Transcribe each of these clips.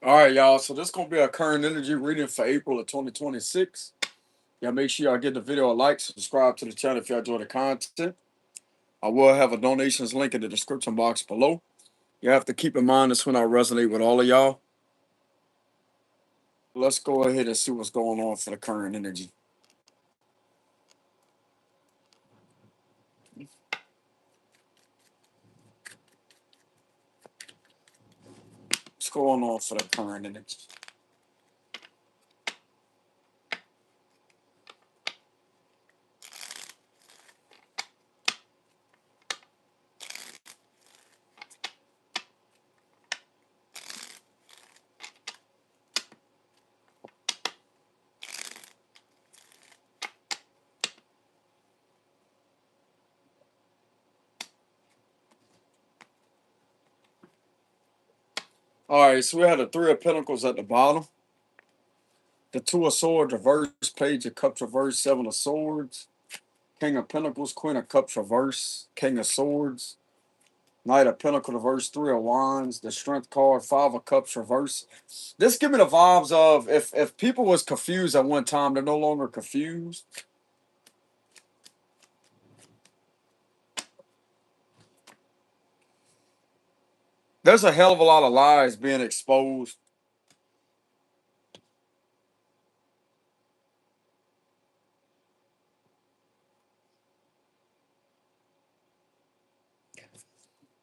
All right, y'all. So this gonna be a current energy reading for April of 2026. Y'all make sure y'all give the video a like, subscribe to the channel if y'all enjoy the content. I will have a donations link in the description box below. You have to keep in mind this one I resonate with all of y'all. Let's go ahead and see what's going on for the current energy. What's going on for the current energy? All right, so we had the Three of Pentacles at the bottom, the Two of Swords reverse, Page of Cups reverse, Seven of Swords, King of Pentacles, Queen of Cups reverse, King of Swords, Knight of Pentacles reverse, Three of Wands, the Strength card, Five of Cups reverse. This give me the vibes of if people was confused at one time, they're no longer confused. There's a hell of a lot of lies being exposed.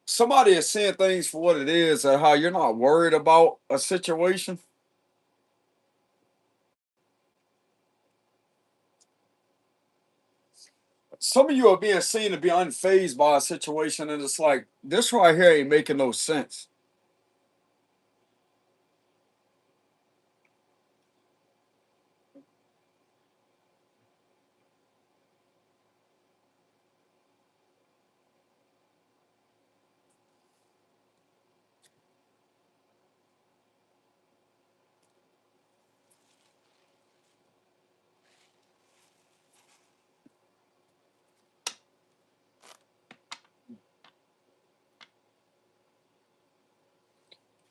Somebody is seeing things for what it is and how you're not worried about a situation. Some of you are being seen to be unfazed by a situation, and it's like this right here ain't making no sense.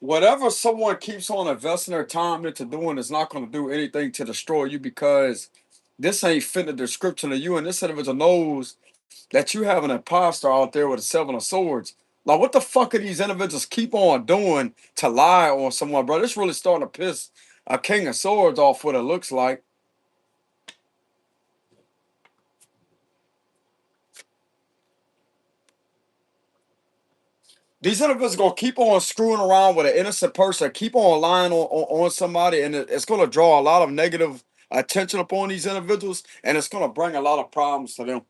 Whatever someone keeps on investing their time into doing is not going to do anything to destroy you, because this ain't fitting the description of you, and this individual knows that you have an imposter out there with a Seven of Swords. Like, what the fuck are these individuals keep on doing to lie on someone, bro? This really starting to piss a King of Swords off what it looks like. These individuals gonna keep on screwing around with an innocent person, keep on lying on somebody, and it's gonna draw a lot of negative attention upon these individuals, and it's gonna bring a lot of problems to them.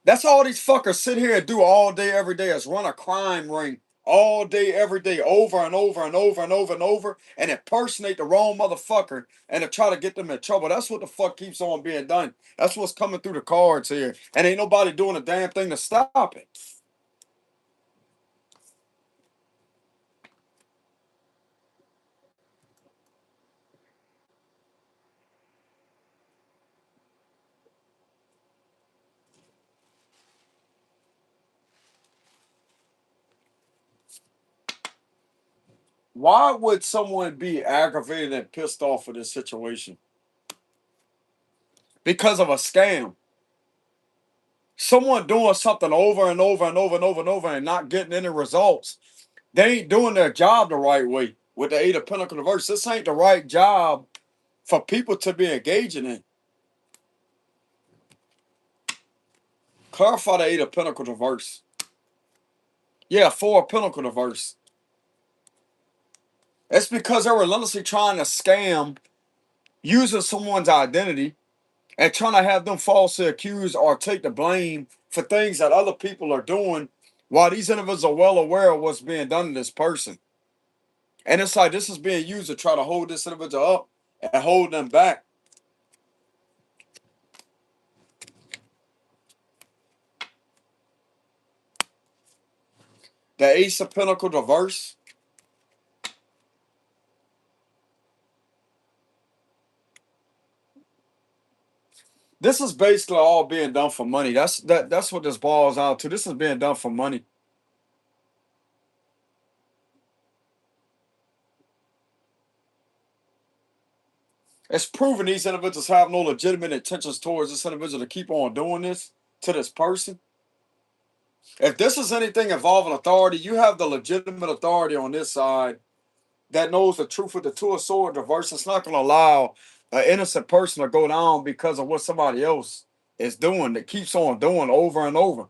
That's all these fuckers sit here and do all day, every day, is run a crime ring all day, every day, over and over and over and over and over, and impersonate the wrong motherfucker and to try to get them in trouble. That's what the fuck keeps on being done. That's what's coming through the cards here, and ain't nobody doing a damn thing to stop it. Why would someone be aggravated and pissed off with this situation? Because of a scam. Someone doing something over and over and over and over and over and not getting any results. They ain't doing their job the right way. With the Eight of Pentacles reverse, this ain't the right job for people to be engaging in. Clarify the Eight of Pentacles reverse. Yeah, Four of Pentacles reverse. It's because they're relentlessly trying to scam, using someone's identity and trying to have them falsely accused or take the blame for things that other people are doing, while these individuals are well aware of what's being done to this person. And it's like this is being used to try to hold this individual up and hold them back. The Ace of Pentacles reverse. This is basically all being done for money. That's what this boils out to. This is being done for money. It's proven these individuals have no legitimate intentions towards this individual to keep on doing this to this person. If this is anything involving authority, you have the legitimate authority on this side that knows the truth with the two of swords reverse. It's not going to allow an innocent person to go down because of what somebody else is doing that keeps on doing over and over.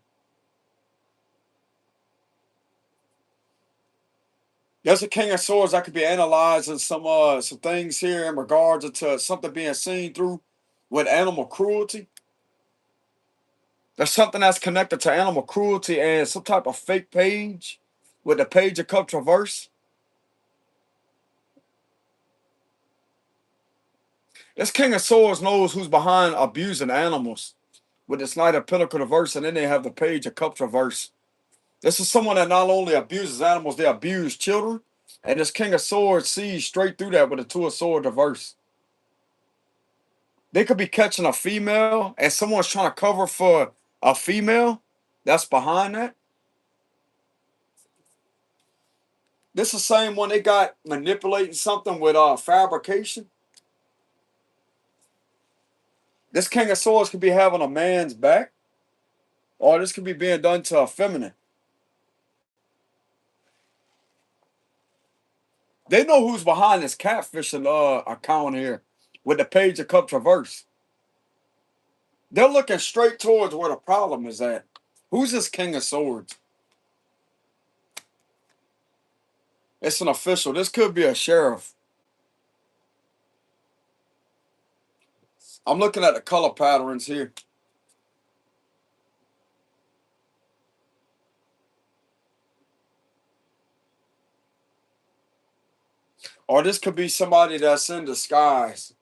There's a king of swords that could be analyzing some things here in regards to something being seen through with animal cruelty. There's something that's connected to animal cruelty and some type of fake page with the page of cup traverse. This king of swords knows who's behind abusing animals with this knight of pentacle reverse, and then they have the page of cup traverse. This is someone that not only abuses animals, they abuse children. And this king of swords sees straight through that with the two of swords reverse. They could be catching a female and someone's trying to cover for a female that's behind that. This is the same one they got manipulating something with fabrication. This king of swords could be having a man's back, or this could be being done to a feminine. They know who's behind this catfishing account here with the page of cup traverse. They're looking straight towards where the problem is at. Who's this king of swords? It's an official. This could be a sheriff. I'm looking at the color patterns here. Or this could be somebody that's in disguise.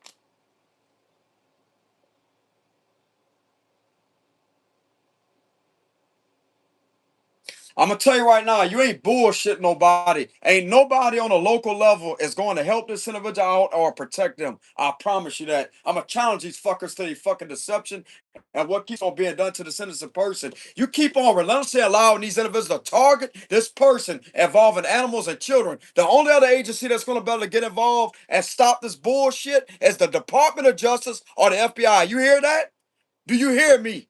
I'm going to tell you right now, you ain't bullshit nobody. Ain't nobody on a local level is going to help this individual out or protect them. I promise you that. I'm going to challenge these fuckers to their fucking deception and what keeps on being done to this innocent person. You keep on relentlessly allowing these individuals to target this person involving animals and children. The only other agency that's going to be able to get involved and stop this bullshit is the Department of Justice or the FBI. You hear that? Do you hear me?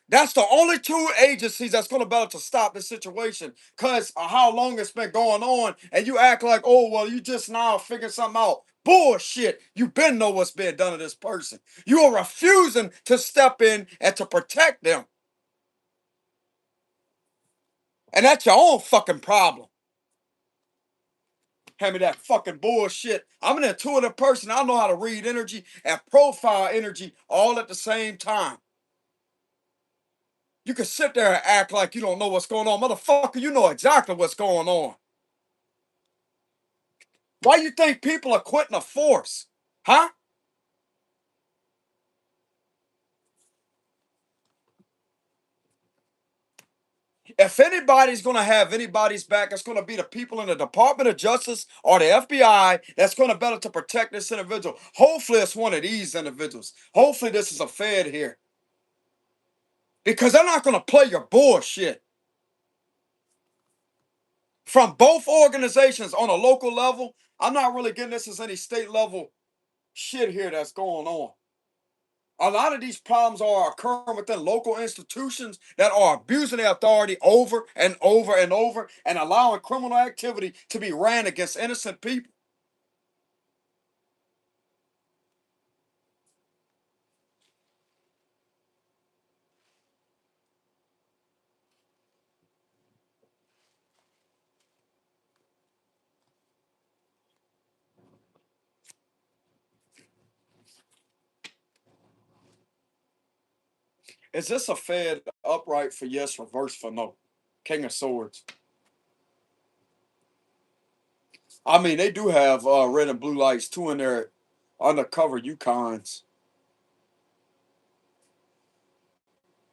That's the only two agencies that's going to be able to stop this situation because of how long it's been going on. And you act like, oh, well, you just now figuring something out. Bullshit. You been know what's being done to this person. You are refusing to step in and to protect them. And that's your own fucking problem. Hand me that fucking bullshit. I'm an intuitive person. I know how to read energy and profile energy all at the same time. You can sit there and act like you don't know what's going on. Motherfucker, you know exactly what's going on. Why you think people are quitting the force? Huh? If anybody's going to have anybody's back, it's going to be the people in the Department of Justice or the FBI that's going to better to protect this individual. Hopefully it's one of these individuals. Hopefully this is a Fed here. Because they're not going to play your bullshit. From both organizations on a local level, I'm not really getting this as any state level shit here that's going on. A lot of these problems are occurring within local institutions that are abusing their authority over and over and over and allowing criminal activity to be ran against innocent people. Is this a Fed upright for yes, reverse for no? King of Swords. I mean, they do have red and blue lights too in their undercover Yukons.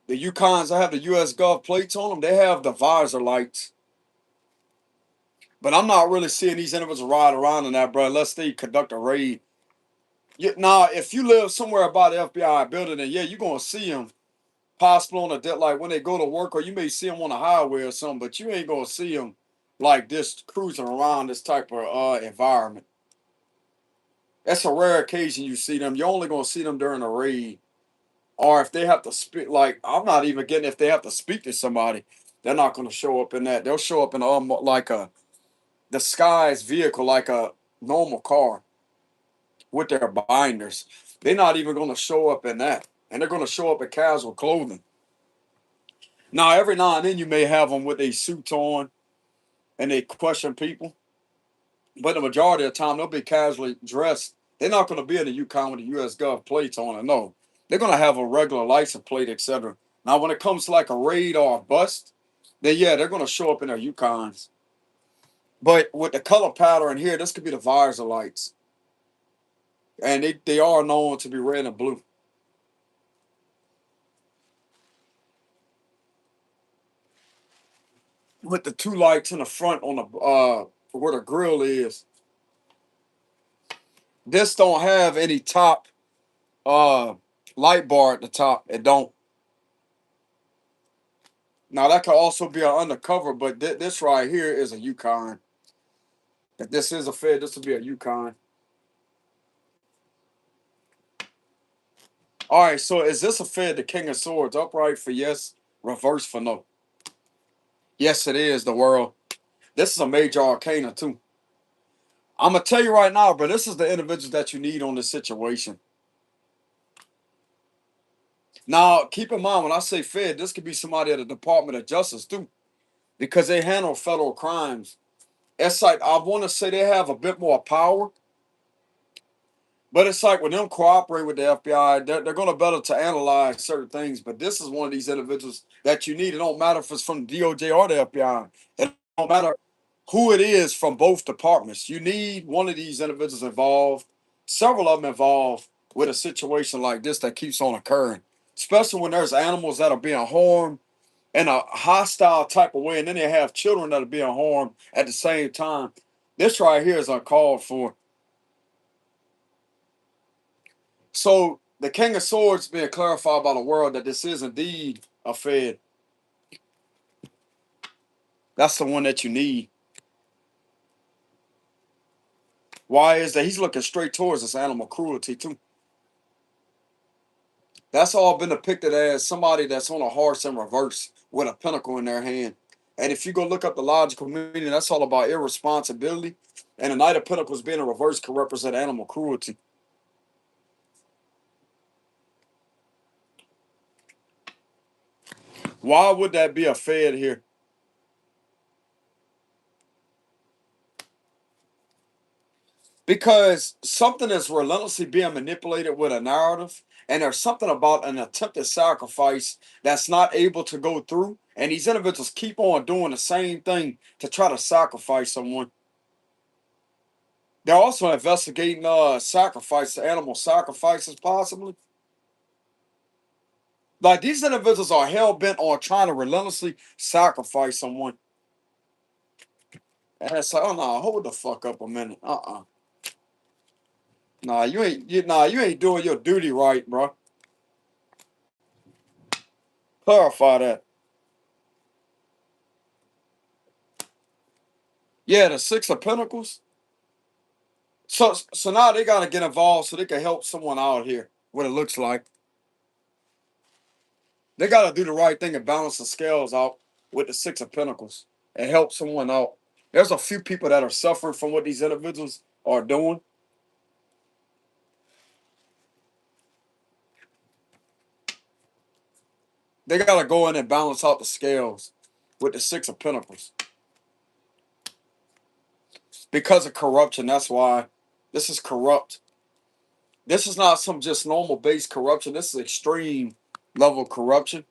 The Yukons that have the U.S. Gulf plates on them, they have the visor lights. But I'm not really seeing these individuals ride around in that, bro, unless they conduct a raid. Now, if you live somewhere by the FBI building, then yeah, you're gonna see them possibly on a debt, like when they go to work, or you may see them on the highway or something, but you ain't gonna see them like this cruising around this type of environment. That's a rare occasion you see them. You're only gonna see them during a raid, or if they have to speak. Like I'm not even getting if they have to speak to somebody, they're not gonna show up in that. They'll show up in like a disguised vehicle, like a normal car with their binders. They're not even gonna show up in that, and they're gonna show up in casual clothing. Now, every now and then you may have them with a suits on and they question people, but the majority of the time they'll be casually dressed. They're not going to be in the Yukon with the U.S. Gov plates on it. No, they're going to have a regular license plate, etc. Now, when it comes to like a raid or a bust, then yeah, they're going to show up in their Yukons. But with the color pattern here, this could be the visor lights, and they are known to be red and blue. With the two lights in the front on the where the grill is, this don't have any top uh light bar at the top. It don't. Now that could also be an undercover, but this right here is a Yukon. If this is a Fed, this will be a Yukon. All right, so is this a Fed? The King of Swords, upright for yes, reverse for no. Yes, it is the world. This is a major arcana too. I'm gonna tell you right now, but this is the individuals that you need on this situation. Now, keep in mind when I say Fed, this could be somebody at the Department of Justice too, because they handle federal crimes. It's like I want to say they have a bit more power, but it's like when them cooperate with the FBI, they're going to better to analyze certain things. But this is one of these individuals that you need. It don't matter if it's from the DOJ or the FBI. It don't matter who it is from both departments. You need one of these individuals involved, several of them involved with a situation like this that keeps on occurring, especially when there's animals that are being harmed in a hostile type of way, and then they have children that are being harmed at the same time. This right here is uncalled for. So the King of Swords being clarified by the world that this is indeed a Fed. That's the one that you need. Why is that? He's looking straight towards this animal cruelty too. That's all been depicted as somebody that's on a horse in reverse with a pinnacle in their hand. And if you go look up the logical meaning, that's all about irresponsibility. And the Knight of Pentacles being in reverse could represent animal cruelty. Why would that be a Fed here? Because something is relentlessly being manipulated with a narrative, and there's something about an attempted sacrifice that's not able to go through, and these individuals keep on doing the same thing to try to sacrifice someone. They're also investigating sacrifice, animal sacrifices, possibly. Like these individuals are hell bent on trying to relentlessly sacrifice someone. And it's like, oh no, hold the fuck up a minute. Nah, you ain't doing your duty right, bro. Clarify that. Yeah, the Six of Pentacles. So now they gotta get involved so they can help someone out here. What it looks like. They gotta do the right thing and balance the scales out with the Six of Pentacles and help someone out. There's a few people that are suffering from what these individuals are doing. They gotta go in and balance out the scales with the Six of Pentacles. Because of corruption, that's why this is corrupt. This is not some just normal base corruption. This is extreme level corruption.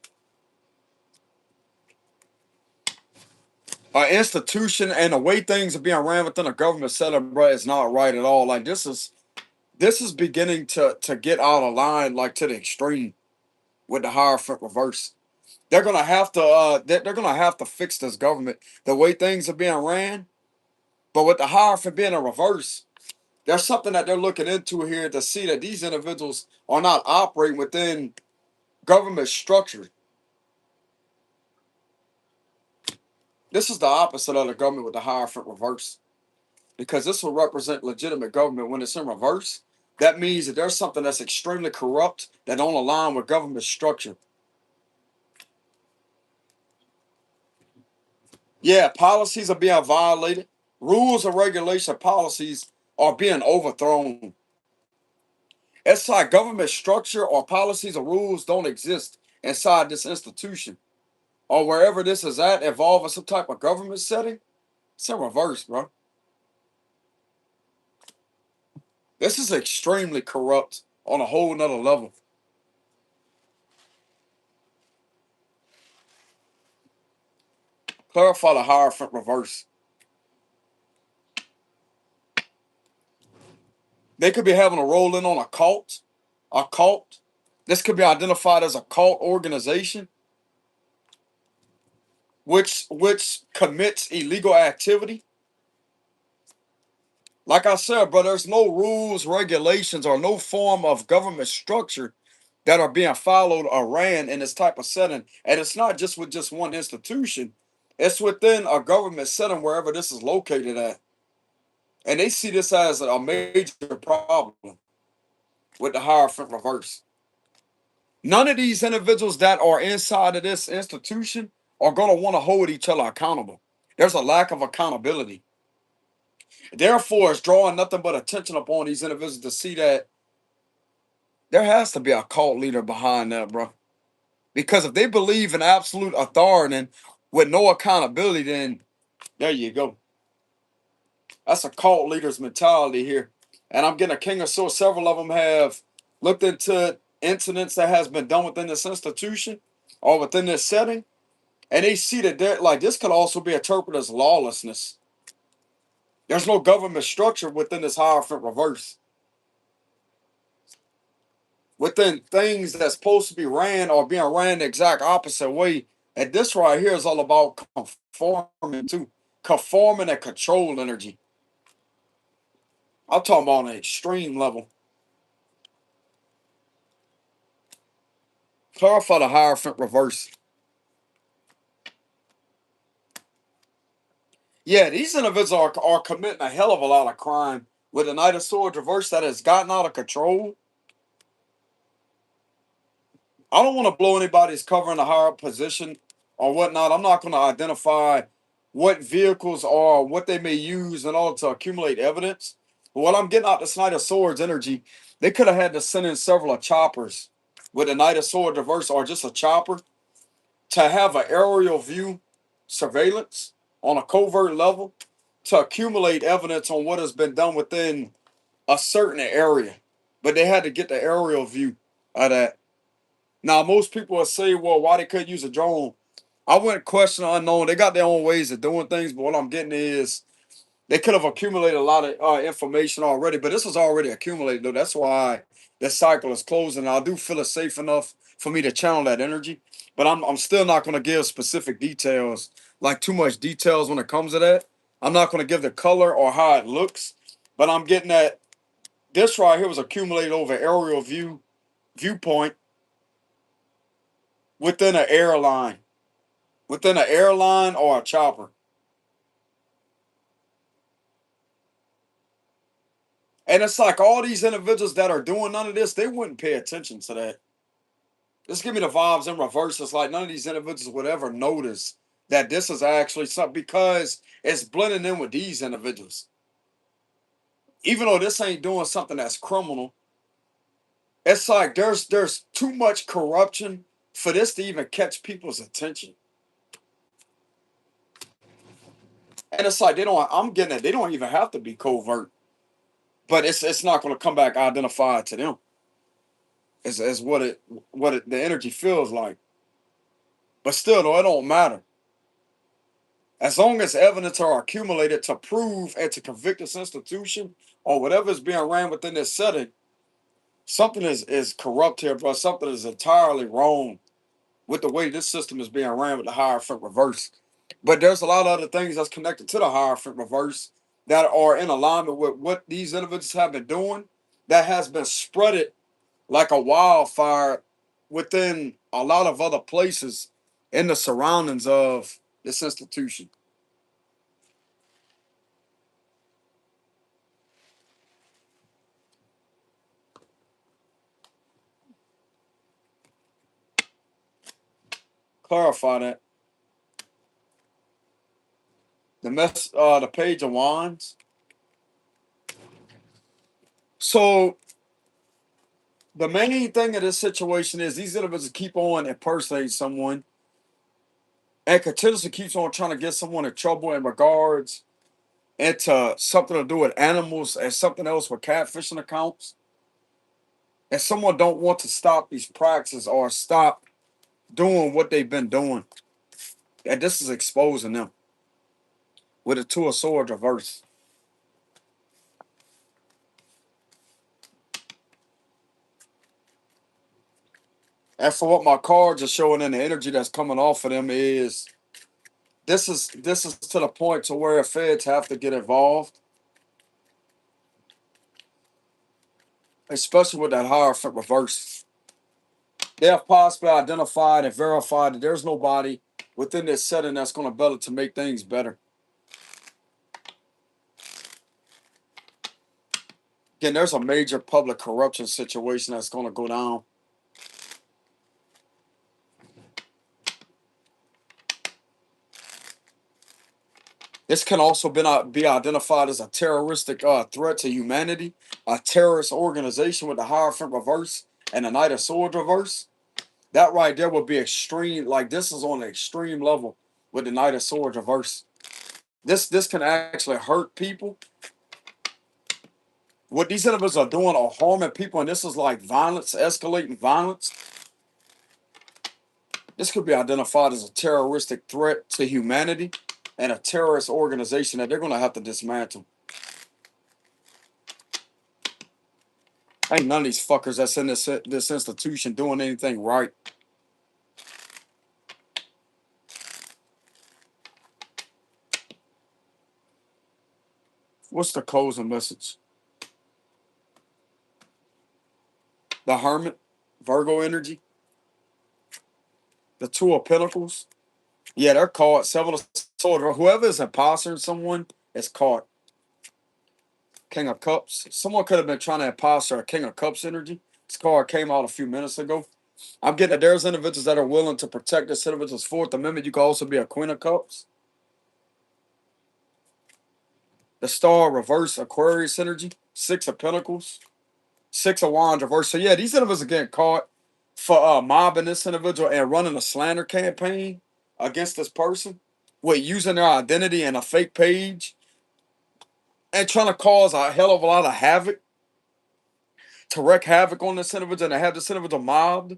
Our institution and the way things are being ran within a government setup, bro, is not right at all. Like this is beginning to get out of line, like to the extreme with the Hierophant reverse. They're gonna have to fix this government the way things are being ran. But with the Hierophant being a reverse, There's something that they're looking into here to see that these individuals are not operating within government structure. This is the opposite of the government with the Hierophant reverse, because this will represent legitimate government when it's in reverse. That means that there's something that's extremely corrupt that don't align with government structure. Yeah, policies are being violated. Rules and regulation policies are being overthrown. It's like government structure or policies or rules don't exist inside this institution or wherever this is at, involving some type of government setting. It's in reverse, bro. This is extremely corrupt on a whole nother level. Clarify the Hierophant reverse. They could be having a roll in on a cult. A cult. This could be identified as a cult organization, which commits illegal activity. Like I said, bro, there's no rules, regulations, or no form of government structure that are being followed or ran in this type of setting. And it's not just with just one institution, it's within a government setting wherever this is located at. And they see this as a major problem with the Hierophant reverse. None of these individuals that are inside of this institution are going to want to hold each other accountable. There's a lack of accountability. Therefore, it's drawing nothing but attention upon these individuals to see that there has to be a cult leader behind that, bro. Because if they believe in absolute authority with no accountability, then there you go. That's a cult leader's mentality here. And I'm getting a King of Swords. Several of them have looked into incidents that has been done within this institution or within this setting. And they see that like this could also be interpreted as lawlessness. There's no government structure within this Hierophant reverse. Within things that's supposed to be ran or being ran the exact opposite way. And this right here is all about conforming to conforming and control energy. I'm talking about on an extreme level. Clarify the Hierophant reverse. Yeah, these individuals are committing a hell of a lot of crime with the Knight of Swords reverse that has gotten out of control. I don't want to blow anybody's cover in a higher position or whatnot. I'm not going to identify what vehicles or what they may use in order to accumulate evidence. But what I'm getting out the Knight of Swords energy, they could have had to send in several choppers with the Knight of Swords reverse or just a chopper to have an aerial view surveillance on a covert level to accumulate evidence on what has been done within a certain area. But they had to get the aerial view of that. Now, most people will say, well, why they couldn't use a drone? I wouldn't question unknown. They got their own ways of doing things, but what I'm getting is they could have accumulated a lot of information already, but this was already accumulated, though. That's why the cycle is closing. I do feel it's safe enough for me to channel that energy, but I'm still not going to give specific details, like too much details when it comes to that. I'm not going to give the color or how it looks, but I'm getting that this right here was accumulated over aerial viewpoint within an airline, or a chopper. And it's like all these individuals that are doing none of this, they wouldn't pay attention to that. Just give me the vibes in reverse. It's like none of these individuals would ever notice that this is actually something because it's blending in with these individuals. Even though this ain't doing something that's criminal, it's like there's too much corruption for this to even catch people's attention. And it's like they don't. I'm getting it. They don't even have to be covert, but it's not going to come back identified to them as what the energy feels like. But still, though, it don't matter. As long as evidence are accumulated to prove and to convict this institution or whatever is being ran within this setting, something is corrupt here, bro. Something is entirely wrong with the way this system is being ran with the Hierophant reverse. But there's a lot of other things that's connected to the Hierophant reverse that are in alignment with what these individuals have been doing, that has been spreaded like a wildfire within a lot of other places in the surroundings of this institution. Clarify that. The page of wands. So the main thing of this situation is these individuals keep on impersonating someone and continuously keeps on trying to get someone in trouble in regards into something to do with animals and something else with catfishing accounts. And someone don't want to stop these practices or stop doing what they've been doing. And this is exposing them with a two of swords reverse. And for what my cards are showing and the energy that's coming off of them is this is to the point to where feds have to get involved, especially with that Hierophant reverse. They have possibly identified and verified that there's nobody within this setting that's going to be able to make things better. Again, there's a major public corruption situation that's going to go down. This can also be identified as a terroristic threat to humanity, a terrorist organization with the Hierophant reverse and the Knight of Swords reverse. That right there would be extreme. Like this is on an extreme level with the Knight of Swords reverse. This can actually hurt people. What these individuals are doing are harming people, and this is like violence, escalating violence. This could be identified as a terroristic threat to humanity and a terrorist organization that they're going to have to dismantle. Ain't none of these fuckers that's in this institution doing anything right. What's the closing message? The Hermit, Virgo energy, the Two of Pentacles. Yeah, they're caught. Seven of Swords. Whoever is imposter someone is caught. King of Cups. Someone could have been trying to imposter a King of Cups energy. This card came out a few minutes ago. I'm getting that there's individuals that are willing to protect this individual's Fourth Amendment. You could also be a Queen of Cups. The Star reverse Aquarius energy. Six of Pentacles. Six of Wands reverse. So yeah, these individuals are getting caught for mobbing this individual and running a slander campaign against this person with using their identity and a fake page and trying to cause a hell of a lot of havoc, to wreak havoc on this individual and to have this individual mobbed.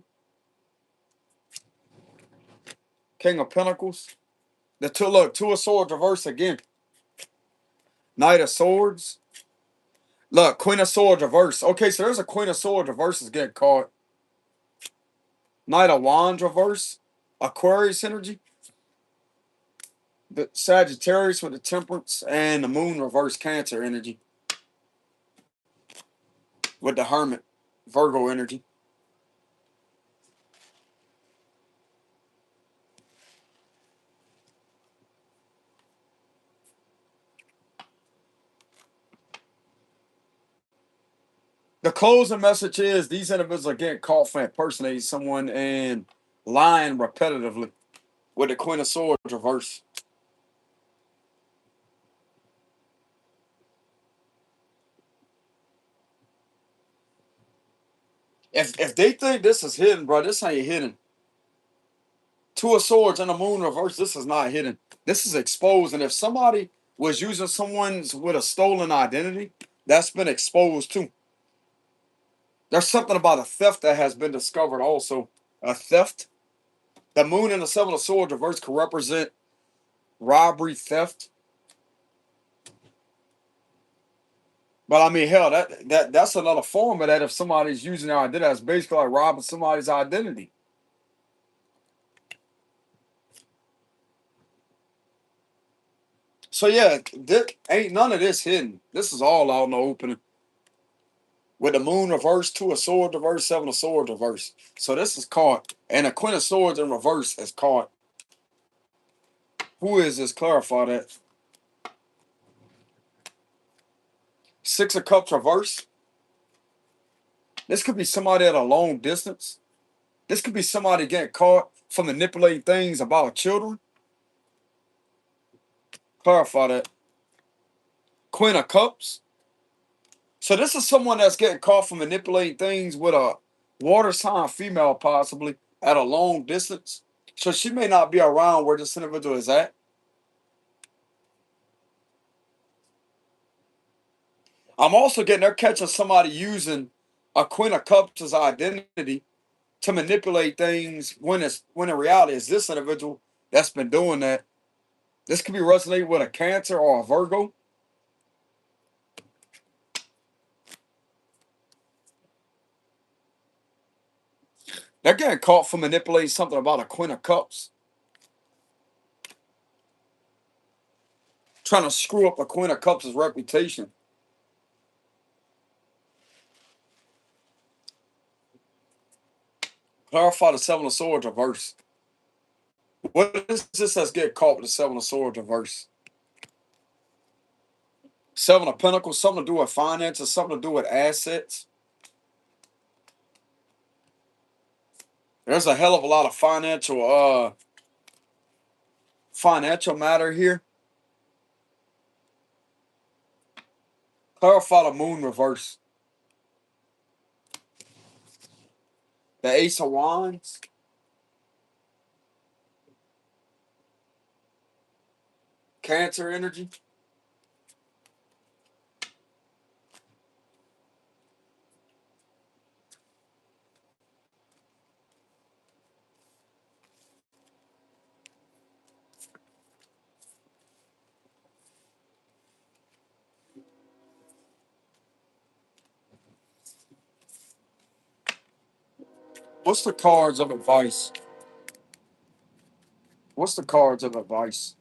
King of Pentacles. The two of Swords reverse again. Knight of Swords. Look, Queen of Swords reverse. Okay, so there's a Queen of Swords reverse is getting caught. Knight of Wands reverse. Aquarius energy. The Sagittarius with the Temperance and the Moon reverse Cancer energy. With the Hermit Virgo energy. The closing message is these individuals are getting caught for impersonating someone and lying repetitively with the Queen of Swords reverse. If they think this is hidden, bro, this ain't hidden. Two of Swords and the Moon reverse, this is not hidden. This is exposed. And if somebody was using someone's with a stolen identity, that's been exposed too. There's something about a theft that has been discovered also. A theft. The Moon and the Seven of Swords reverse could represent robbery, theft. But I mean, hell, that's another form of that. If somebody's using their identity, that's basically like robbing somebody's identity. So yeah, ain't none of this hidden. This is all out in the opening. With the moon reverse, two of swords reverse, seven of swords reverse. So this is caught, and a queen of swords in reverse is caught. Who is this? Clarify that. Six of cups reverse. This could be somebody at a long distance. This could be somebody getting caught for manipulating things about children. Clarify that. Queen of cups. So this is someone that's getting caught for manipulating things with a water sign female, possibly at a long distance. So she may not be around where this individual is at. I'm also getting they're catching somebody using a Queen of Cups as identity to manipulate things when in reality it's this individual that's been doing that. This could be resonating with a Cancer or a Virgo. They're getting caught for manipulating something about a Queen of Cups. Trying to screw up a Queen of Cups' reputation. Clarify the Seven of Swords reverse. What is this that's getting caught with the Seven of Swords reverse? Seven of Pentacles, something to do with finances, something to do with assets. There's a hell of a lot of financial matter here. Clarify the moon reverse. The Ace of Wands. Cancer energy. What's the cards of advice? What's the cards of advice?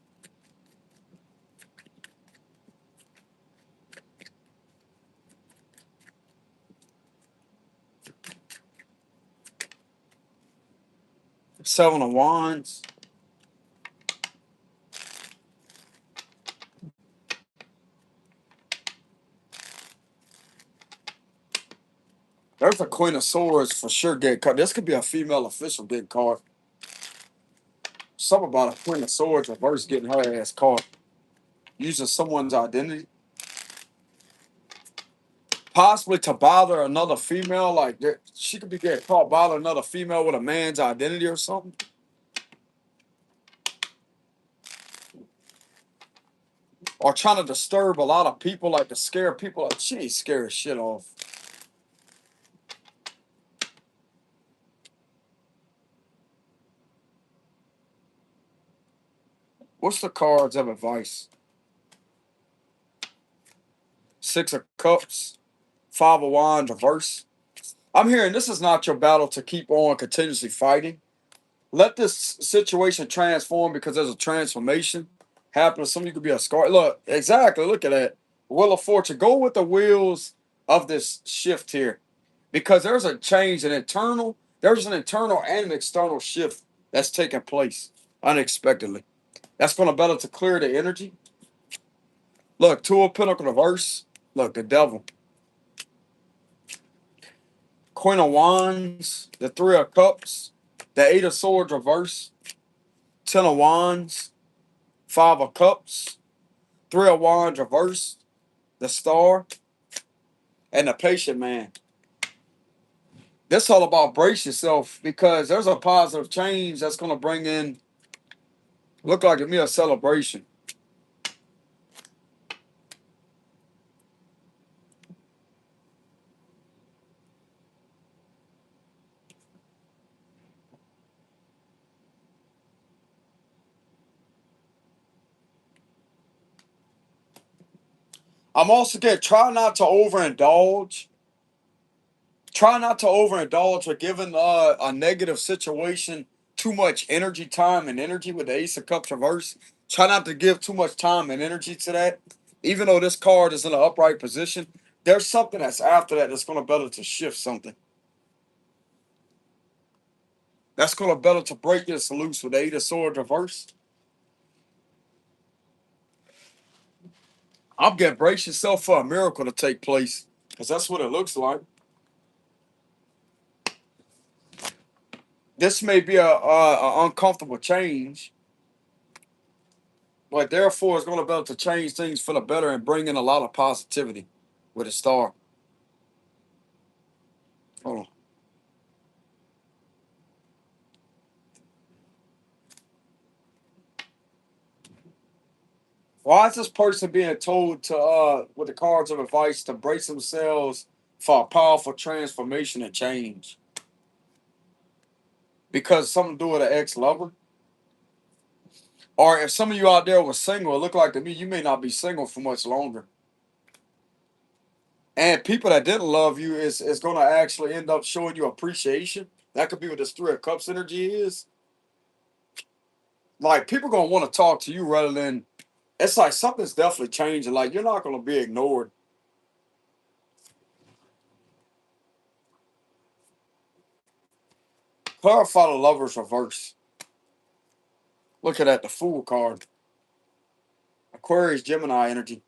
Seven of Wands. There's a Queen of Swords for sure getting caught. This could be a female official getting caught. Something about a Queen of Swords reverse getting her ass caught. Using someone's identity. Possibly to bother another female. Like she could be getting caught bothering another female with a man's identity or something. Or trying to disturb a lot of people, like to scare people. Like she ain't scare shit off. What's the cards of advice? Six of Cups, Five of Wands reverse. I'm hearing this is not your battle to keep on continuously fighting. Let this situation transform because there's a transformation happening. Some of you could be a scar. Look, exactly. Look at that. Wheel of Fortune. Go with the wheels of this shift here because there's a change, there's an internal and an external shift that's taking place unexpectedly. That's going to better to clear the energy. Look, Two of Pentacles reverse. Look, the Devil. Queen of Wands. The Three of Cups. The Eight of Swords reverse. Ten of Wands. Five of Cups. Three of Wands reverse. The Star. And the Patient Man. This all about brace yourself because there's a positive change that's going to bring in, look like to me, a celebration. I'm also getting try not to overindulge. Try not to overindulge or giving a negative situation too much energy, time, and energy with the Ace of Cups reverse. Try not to give too much time and energy to that. Even though this card is in an upright position, there's something that's after that that's going to better to shift something. That's going to better to break this loose with the Eight of Swords reverse. I'm getting brace yourself for a miracle to take place, because that's what it looks like. This may be a uncomfortable change, but therefore it's going to be able to change things for the better and bring in a lot of positivity with a star. Hold on. Why is this person being told to, with the cards of advice, to brace themselves for a powerful transformation and change? Because something to do with an ex-lover? Or if some of you out there were single, it looked like to me you may not be single for much longer. And people that didn't love you is going to actually end up showing you appreciation. That could be what this Three of Cups energy is. Like, people going to want to talk to you rather than, it's like something's definitely changing. Like, you're not going to be ignored. Clarify the Lover's reverse. Look at that, the Fool card. Aquarius, Gemini energy.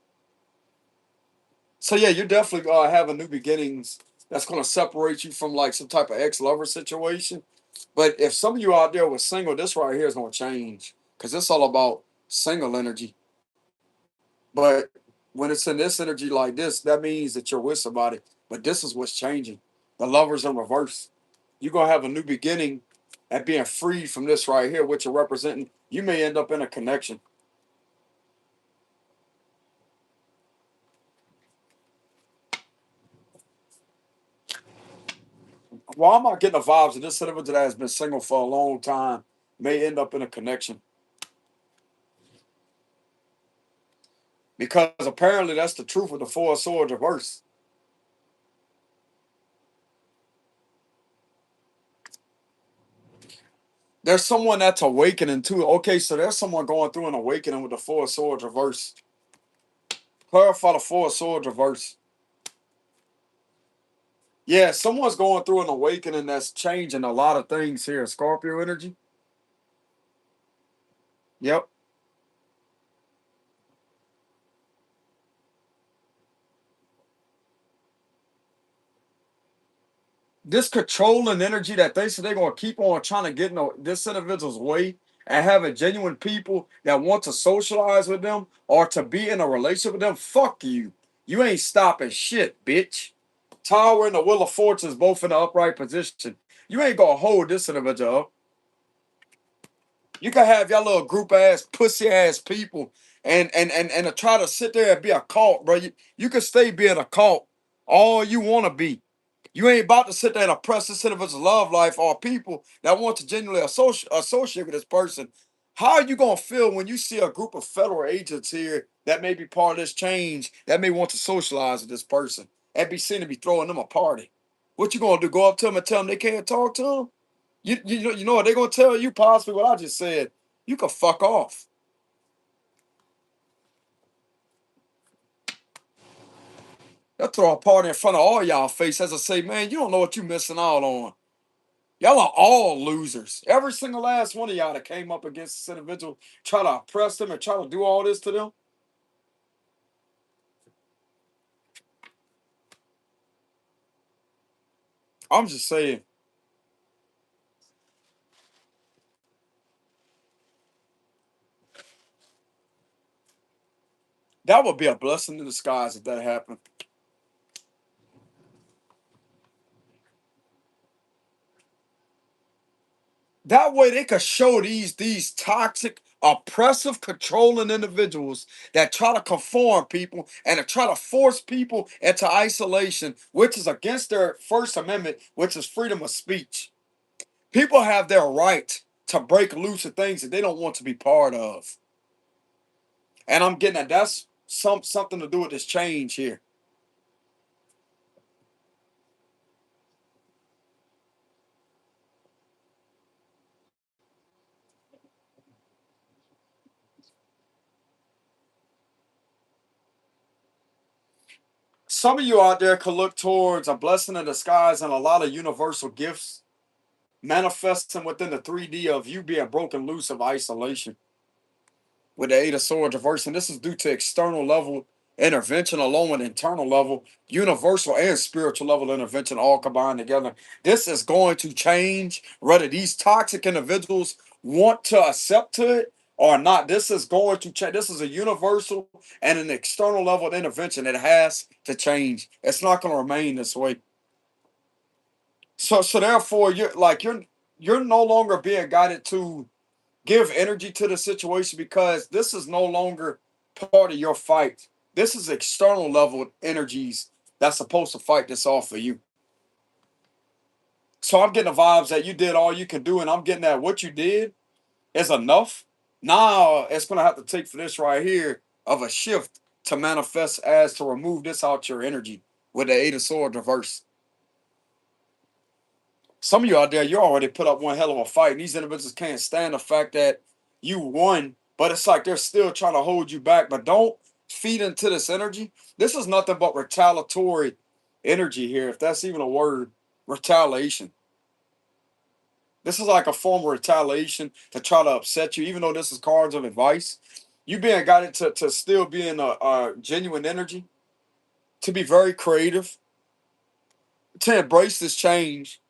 So yeah, you're definitely having new beginnings. That's going to separate you from like some type of ex-lover situation. But if some of you out there were single, this right here is going to change, because it's all about single energy. But when it's in this energy like this, that means that you're with somebody. But this is what's changing. The Lover's in reverse. You're going to have a new beginning at being freed from this right here, which you're representing. You may end up in a connection. Why am I getting the vibes that this individual that has been single for a long time may end up in a connection? Because apparently that's the truth with the Four of Swords reverse. There's someone that's awakening too. Okay, so there's someone going through an awakening with the Four of Swords reverse. Clarify the Four of Swords reverse. Yeah, someone's going through an awakening that's changing a lot of things here. Scorpio energy. Yep. This controlling energy that they say they're going to keep on trying to get in this individual's way, and having genuine people that want to socialize with them or to be in a relationship with them, fuck you. You ain't stopping shit, bitch. Tower and the Wheel of Fortune both in the upright position. You ain't going to hold this individual up. You can have your little group ass, pussy ass people and try to sit there and be a cult, bro. You can stay being a cult all you want to be. You ain't about to sit there and oppress this individual's love life or people that want to genuinely associate with this person. How are you going to feel when you see a group of federal agents here that may be part of this change, that may want to socialize with this person and be seen to be throwing them a party? What you going to do? Go up to them and tell them they can't talk to them? You know what they're going to tell you? Possibly what I just said. You can fuck off. They'll throw a party in front of all y'all face as I say, man, you don't know what you're missing out on. Y'all are all losers. Every single last one of y'all that came up against this individual, try to oppress them and try to do all this to them. I'm just saying, that would be a blessing in disguise if that happened. That way they could show these toxic, oppressive, controlling individuals that try to conform people and to try to force people into isolation, which is against their First Amendment, which is freedom of speech. People have their right to break loose of things that they don't want to be part of. And I'm getting that that's something to do with this change here. Some of you out there could look towards a blessing in disguise and a lot of universal gifts manifesting within the 3D of you being broken loose of isolation with the Eight of Swords reverse. And this is due to external level intervention along with internal level, universal and spiritual level intervention all combined together. This is going to change whether these toxic individuals want to accept to it or not. This is going to change. This is a universal and an external level of intervention. It has to change. It's not going to remain this way. So therefore you're no longer being guided to give energy to the situation because this is no longer part of your fight. This is external level energies that's supposed to fight this off for you. So I'm getting the vibes that you did all you can do, and I'm getting that what you did is enough. Now it's gonna have to take for this right here of a shift to manifest as to remove this out your energy with the Eight of Swords reverse. Some of you out there, you already put up one hell of a fight, and these individuals can't stand the fact that you won, but it's like they're still trying to hold you back. But don't feed into this energy. This is nothing but retaliatory energy here, if that's even a word. Retaliation. This is like a form of retaliation to try to upset you, even though this is cards of advice. You being guided to still be in a genuine energy, to be very creative, to embrace this change,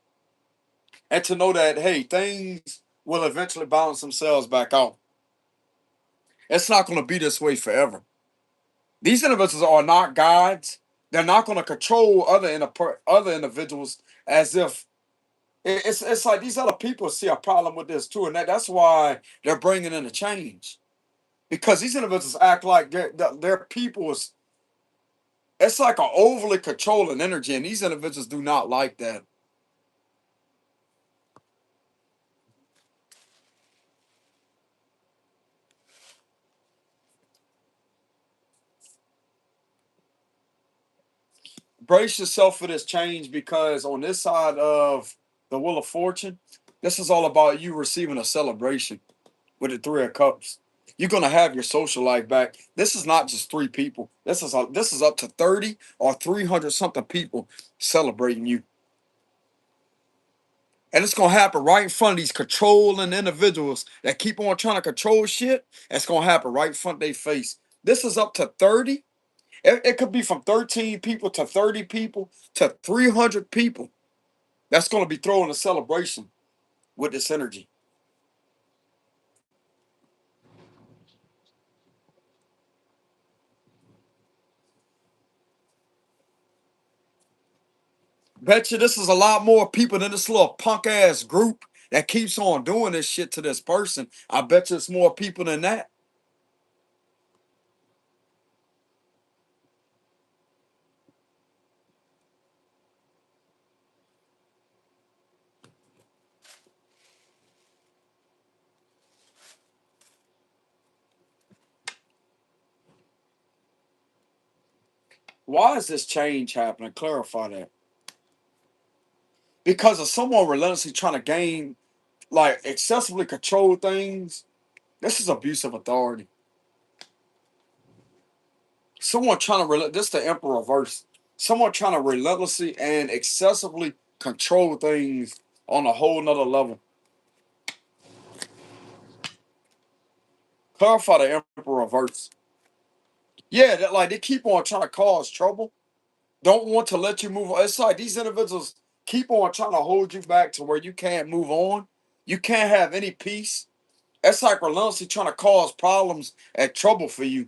and to know that, hey, things will eventually balance themselves back out. It's not going to be this way forever. These individuals are not gods. They're not going to control other individuals as if it's like these other people see a problem with this too, and that's why they're bringing in a change because these individuals act like their people is. It's like an overly controlling energy, and these individuals do not like that. Brace yourself for this change because on this side of the Wheel of Fortune, this is all about you receiving a celebration with the Three of Cups. You're gonna have your social life back. This is not just three people. This is up to 30 or 300 something people celebrating you. And it's gonna happen right in front of these controlling individuals that keep on trying to control shit. It's gonna happen right in front of their face. This is up to 30. It could be from 13 people to 30 people to 300 people. That's going to be throwing a celebration with this energy. Bet you this is a lot more people than this little punk ass group that keeps on doing this shit to this person. I bet you it's more people than that. Why is this change happening? Clarify that. Because of someone relentlessly trying to gain, like excessively control things. This is abuse of authority. Someone trying to this is the Emperor reverse. Someone trying to relentlessly and excessively control things on a whole nother level. Clarify the Emperor reverse. Yeah, that like they keep on trying to cause trouble. Don't want to let you move on. It's like these individuals keep on trying to hold you back to where you can't move on. You can't have any peace. It's like relentlessly trying to cause problems and trouble for you.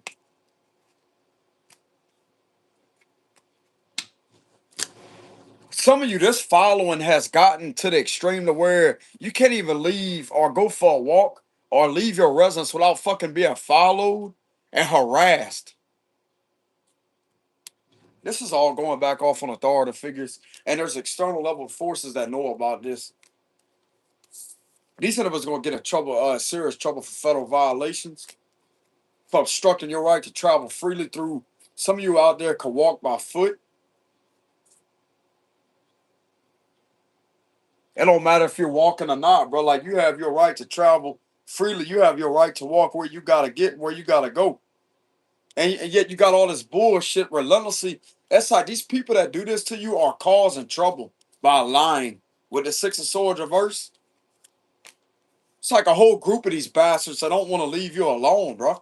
Some of you, this following has gotten to the extreme to where you can't even leave or go for a walk or leave your residence without fucking being followed and harassed. This is all going back off on authority figures, and there's external level forces that know about this. These individuals going to get in trouble, serious trouble for federal violations, for obstructing your right to travel freely through. Some of you out there can walk by foot. It don't matter if you're walking or not, bro. Like you have your right to travel freely. You have your right to walk where you gotta get, where you gotta go. and yet you got all this bullshit relentlessly. That's like these people that do this to you are causing trouble by lying with the Six of Swords reverse. It's like a whole group of these bastards that don't want to leave you alone, bro.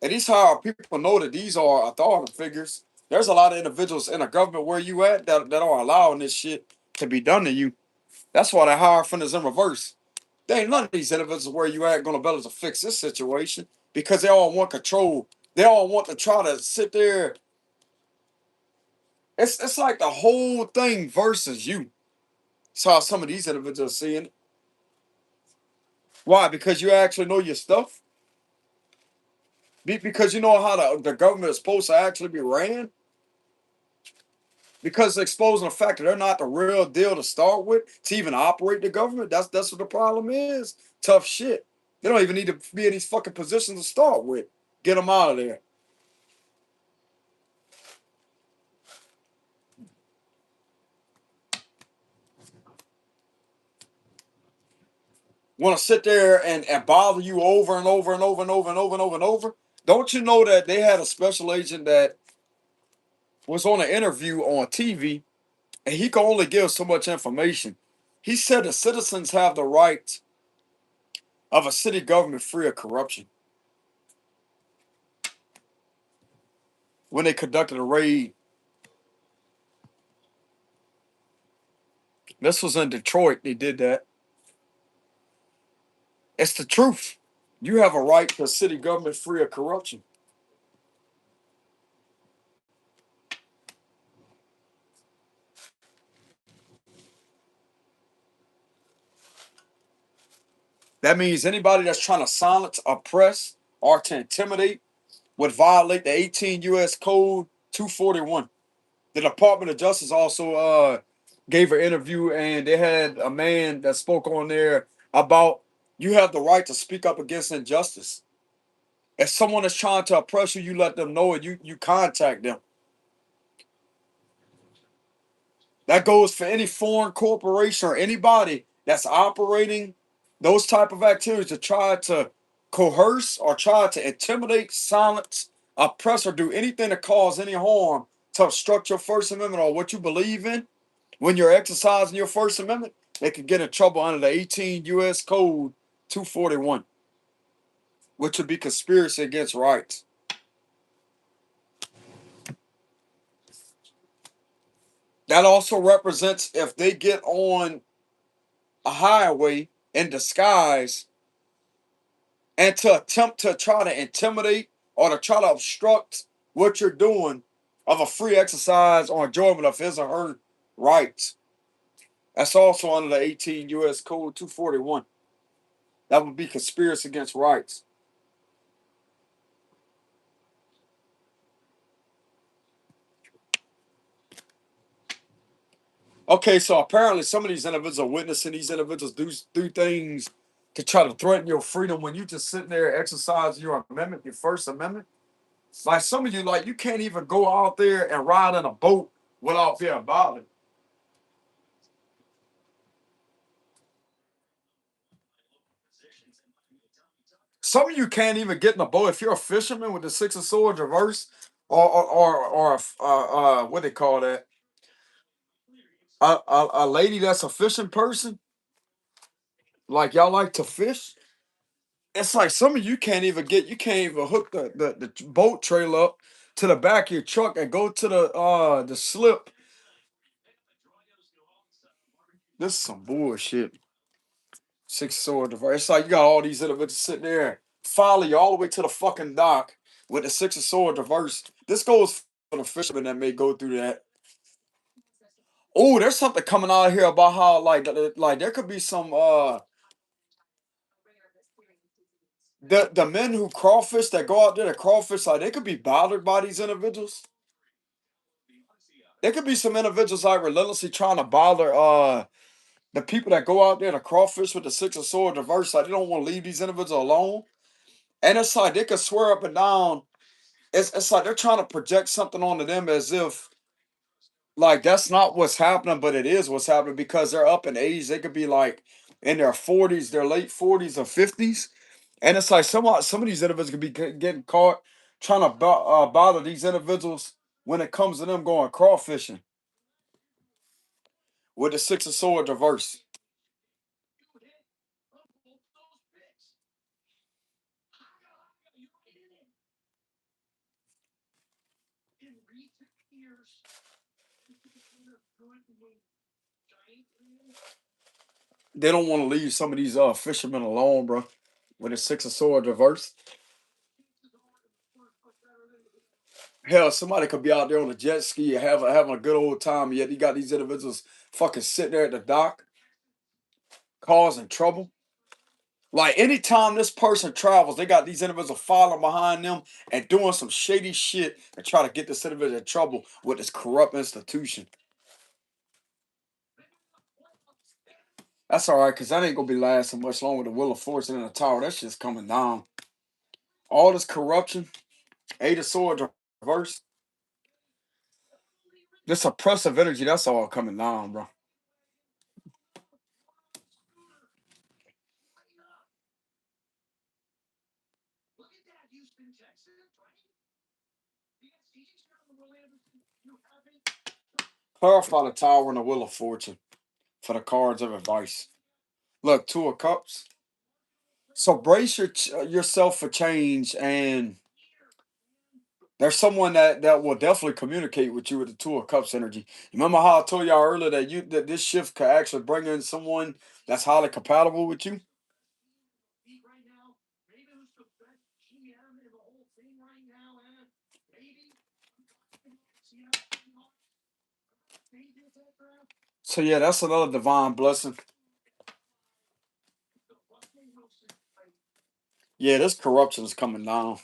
And these how people know that these are authority figures. There's a lot of individuals in the government where you at that are allowing this shit to be done to you. That's why the Hierophant is in reverse. There ain't none of these individuals where you at gonna be able to fix this situation because they all want control. They all want to try to sit there. It's like the whole thing versus you. That's how some of these individuals are seeing it. Why? Because you actually know your stuff. Because you know how the government is supposed to actually be ran. Because exposing the fact that they're not the real deal to start with to even operate the government. That's what the problem is. Tough shit. They don't even need to be in these fucking positions to start with. Get them out of there. Want to sit there and bother you over and over and over and over and over and over and over? Don't you know that they had a special agent that was on an interview on TV and he could only give so much information? He said the citizens have the right of a city government free of corruption. When they conducted a raid, this was in Detroit, they did that. It's the truth. You have a right to a city government free of corruption. That means anybody that's trying to silence, oppress, or to intimidate would violate the 18 U.S. Code 241. The Department of Justice also gave an interview, and they had a man that spoke on there about you have the right to speak up against injustice. If someone is trying to oppress you, you let them know it. You contact them. That goes for any foreign corporation or anybody that's operating those type of activities to try to coerce or try to intimidate, silence, oppress, or do anything to cause any harm to obstruct your First Amendment or what you believe in. When you're exercising your First Amendment, they could get in trouble under the 18 U.S. Code 241, which would be conspiracy against rights. That also represents if they get on a highway in disguise and to attempt to try to intimidate or to try to obstruct what you're doing of a free exercise or enjoyment of his or her rights. That's also under the 18 U.S. Code 241. That would be conspiracy against rights. Okay, so apparently some of these individuals are witnessing these individuals do things to try to threaten your freedom when you just sitting there exercising your amendment, your First Amendment. Like some of you, like you can't even go out there and ride in a boat without being bothered. Some of you can't even get in a boat if you're a fisherman with the Six of Swords reverse, or what they call that, a lady that's a fishing person. Like y'all like to fish. It's like some of you can't even get. You can't even hook the boat trailer up to the back of your truck and go to the slip. This is some bullshit. Six sword device. It's like you got all these individuals sitting there, follow you all the way to the fucking dock with the six of sword reverse. This goes for the fishermen that may go through that. Oh, there's something coming out here about how like there could be some the men who crawfish that go out there to crawfish, like they could be bothered by these individuals. There could be some individuals like relentlessly trying to bother the people that go out there to crawfish with the six of sword reverse. Like they don't want to leave these individuals alone. And it's like they could swear up and down. It's like they're trying to project something onto them as if like that's not what's happening, but it is what's happening because they're up in age. They could be like in their 40s, their late 40s or 50s, And it's like some of these individuals could be getting caught trying to bother these individuals when it comes to them going crawfishing with the Six of Swords reverse. They don't want to leave some of these fishermen alone, bro. With the Six of Swords reverse. Hell, somebody could be out there on a jet ski having a good old time, yet you got these individuals fucking sitting there at the dock causing trouble. Like anytime this person travels, they got these individuals following behind them and doing some shady shit and try to get this individual in trouble with this corrupt institution. That's all right, because that ain't gonna be lasting much longer. The Wheel of Fortune in the tower, that shit's coming down. All this corruption, Eight of Swords reverse, this oppressive energy, that's all coming down, bro. Clarify the tower and the Wheel of Fortune for the cards of advice. Look, Two of Cups. So brace yourself for change, and there's someone that will definitely communicate with you with the Two of Cups energy. Remember how I told y'all earlier that this shift could actually bring in someone that's highly compatible with you? So yeah, that's another divine blessing. Yeah, this corruption is coming down.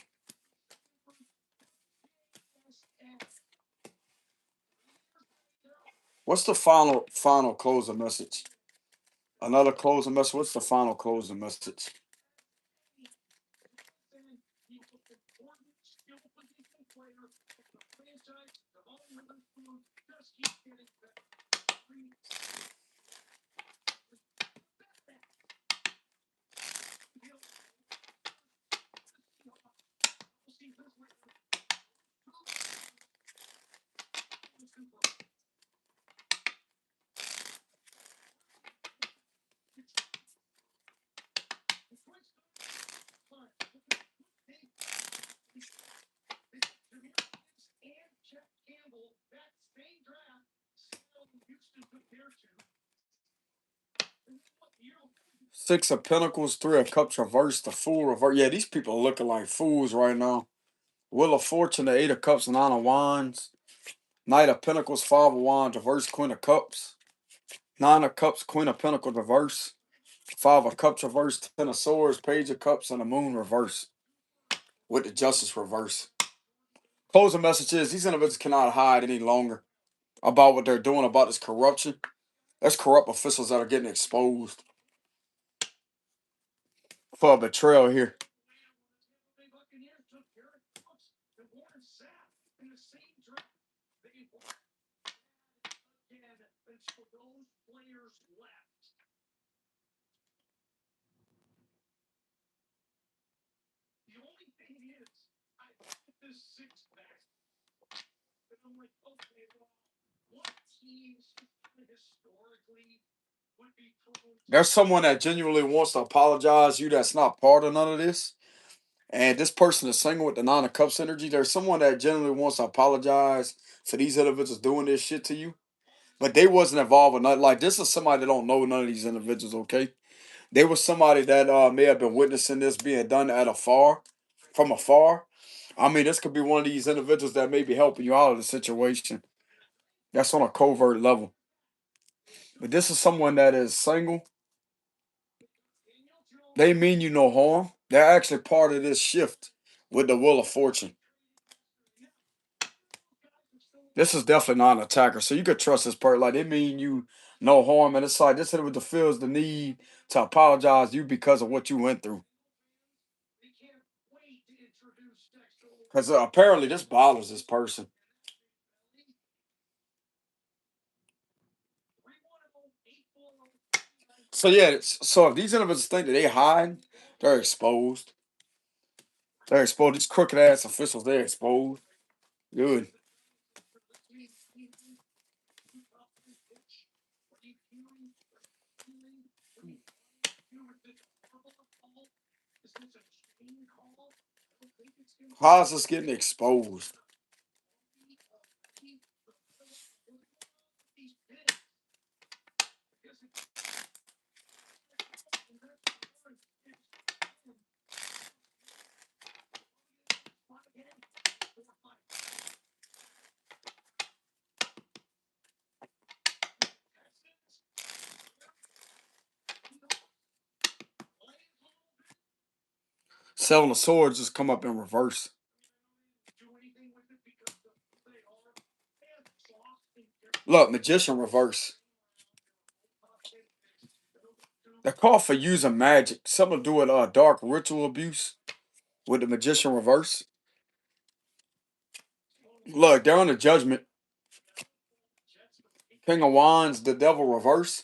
What's the final closing message? Another closing message. What's the final closing message? Six of Pentacles, Three of Cups reverse, the Fool reverse. Yeah, these people are looking like fools right now. Wheel of Fortune, the Eight of Cups, Nine of Wands. Knight of Pentacles, Five of Wands, reverse, Queen of Cups. Nine of Cups, Queen of Pentacles, reverse. Five of Cups, reverse. Ten of Swords, Page of Cups, and the Moon, reverse. With the Justice, reverse. Closing message is these individuals cannot hide any longer about what they're doing, about this corruption. There's corrupt officials that are getting exposed for betrayal here. There's someone that genuinely wants to apologize to you that's not part of none of this. And this person is single with the Nine of Cups energy. There's someone that genuinely wants to apologize for these individuals doing this shit to you. But they wasn't involved with nothing. Like, this is somebody that don't know none of these individuals, okay? They was somebody that may have been witnessing this being done from afar. I mean, this could be one of these individuals that may be helping you out of the situation. That's on a covert level. But this is someone that is single. They mean you no harm. They're actually part of this shift with the Wheel of Fortune. This is definitely not an attacker, so you could trust this person. Like, they mean you no harm, and it's like this individual feels the need to apologize to you because of what you went through. Because apparently this bothers this person. So yeah, so if these individuals think that they hide, They're exposed. They're exposed. These crooked ass officials, they're exposed. Good. How is this getting exposed? Seven of Swords just come up in reverse. Look, Magician reverse. They're called for using magic. Something to do with dark ritual abuse with the Magician reverse. Look, they're on the Judgment. King of Wands, the Devil reverse.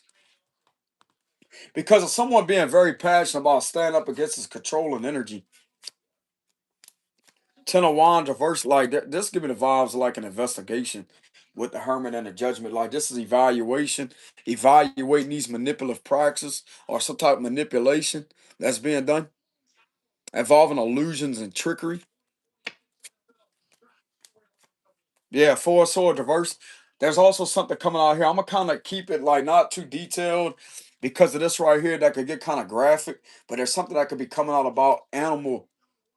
Because of someone being very passionate about standing up against his controlling energy. Ten of Wands reverse, like this give me the vibes of like an investigation with the Hermit and the Judgment. Like this is evaluation, evaluating these manipulative practices or some type of manipulation that's being done, involving illusions and trickery. Yeah, Four Sword reverse. There's also something coming out here. I'm gonna kind of keep it like not too detailed because of this right here that could get kind of graphic. But there's something that could be coming out about animal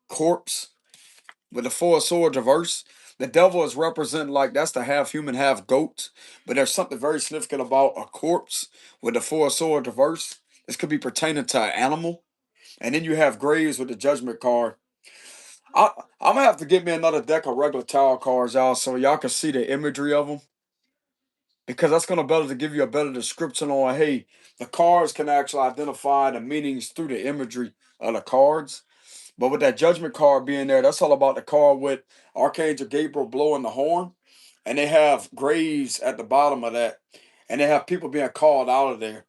corpse with the Four Swords reverse. The devil is representing like that's the half human, half goat. But there's something very significant about a corpse with the Four Swords reverse. This could be pertaining to an animal. And then you have graves with the Judgment card. I, I'm gonna have to get me another deck of regular tarot cards, y'all, so y'all can see the imagery of them. Because that's gonna better to give you a better description on hey, the cards can actually identify the meanings through the imagery of the cards. But with that Judgment card being there, that's all about the card with Archangel Gabriel blowing the horn. And they have graves at the bottom of that. And they have people being called out of there.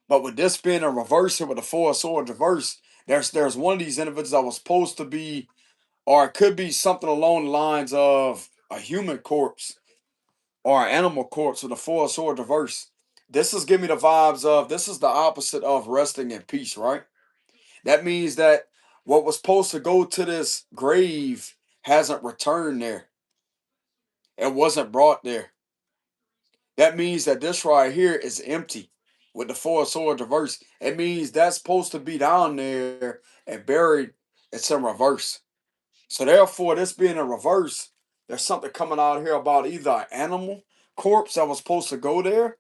But with this being a reverse here with the Four of Swords reverse, there's one of these individuals that was supposed to be, or it could be something along the lines of a human corpse or an animal corpse with a Four of Swords reverse. This is giving me the vibes of this is the opposite of resting in peace, right? That means that what was supposed to go to this grave hasn't returned there. It wasn't brought there. That means that this right here is empty with the Four of Swords reverse. It means that's supposed to be down there and buried. It's in reverse. So therefore, this being in reverse, there's something coming out here about either an animal corpse that was supposed to go there,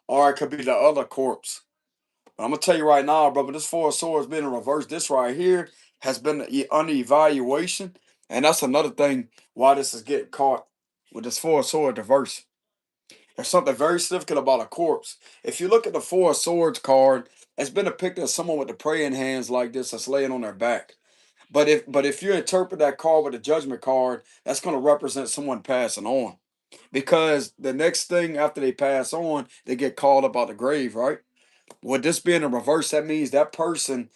or it could be the other corpse. But I'm gonna tell you right now, brother, this Four of Swords being in reverse, this right here has been under evaluation, and that's another thing why this is getting caught with this Four of Swords reverse. There's something very significant about a corpse. If you look at the Four of Swords card, it's been depicted as someone with the praying hands like this that's laying on their back. But if you interpret that card with the Judgment card, that's going to represent someone passing on. Because the next thing after they pass on, they get called up out the grave, right? With this being in reverse, that means that person,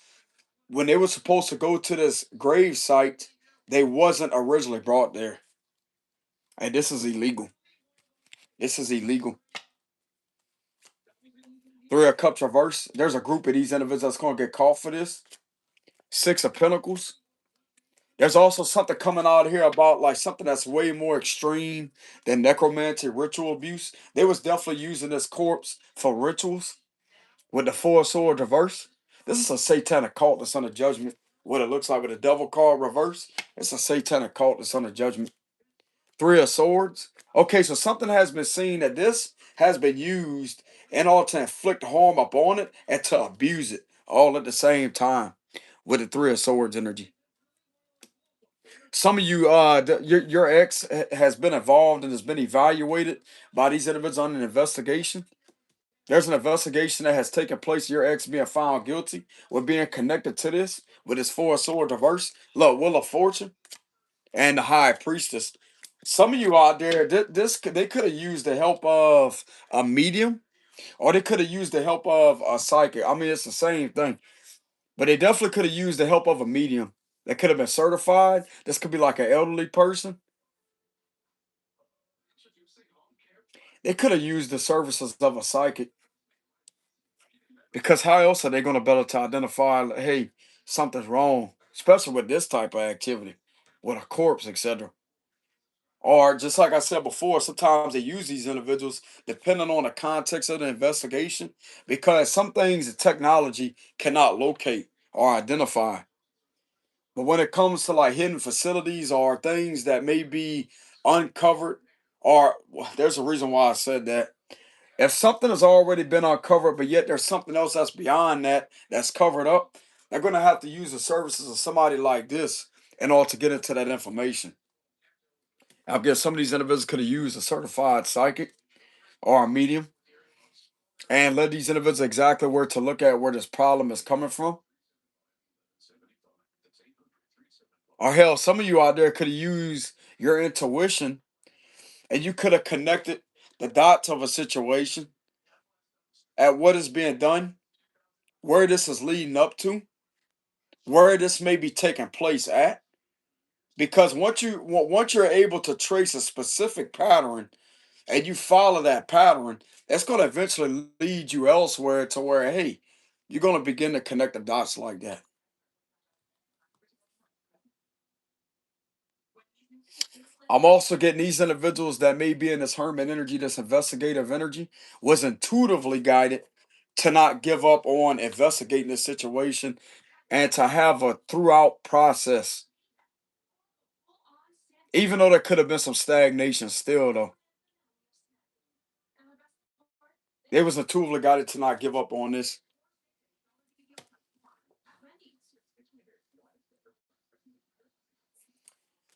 when they were supposed to go to this grave site, they wasn't originally brought there. And this is illegal. This is illegal. Three of Cups reverse. There's a group of these individuals that's going to get caught for this. Six of Pentacles. There's also something coming out here about like something that's way more extreme than necromancy ritual abuse. They was definitely using this corpse for rituals with the Four of Swords reverse. This is a satanic cult that's under judgment. What it looks like with the Devil card reverse. It's a satanic cult that's under judgment. Three of Swords. Okay, so something has been seen that this has been used in order to inflict harm upon it and to abuse it all at the same time with the Three of Swords energy. Some of you, your ex has been involved and has been evaluated by these individuals on an investigation. There's an investigation that has taken place. Your ex being found guilty with being connected to this with his Four of Swords reverse. Look, Wheel of Fortune and the High Priestess. Some of you out there, this they could have used the help of a medium, or they could have used the help of a psychic. I mean, it's the same thing. But they definitely could have used the help of a medium that could have been certified. This could be like an elderly person. They could have used the services of a psychic, because how else are they going to be able to identify, like, hey, something's wrong, especially with this type of activity, with a corpse, etc. Or just like I said before, sometimes they use these individuals depending on the context of the investigation, because some things the technology cannot locate or identify. But when it comes to like hidden facilities or things that may be uncovered, or well, there's a reason why I said that. If something has already been uncovered, but yet there's something else that's beyond that that's covered up, they're going to have to use the services of somebody like this in order to get into that information. I guess some of these individuals could have used a certified psychic or a medium and led these individuals exactly where to look at where this problem is coming from. Or hell, some of you out there could have used your intuition and you could have connected the dots of a situation at what is being done, where this is leading up to, where this may be taking place at. Because once you're able to trace a specific pattern and you follow that pattern, that's going to eventually lead you elsewhere to where, hey, you're going to begin to connect the dots like that. I'm also getting these individuals that may be in this hermit energy, this investigative energy, was intuitively guided to not give up on investigating this situation and to have a throughout process. Even though there could have been some stagnation still though. They was intuitively guided to not give up on this.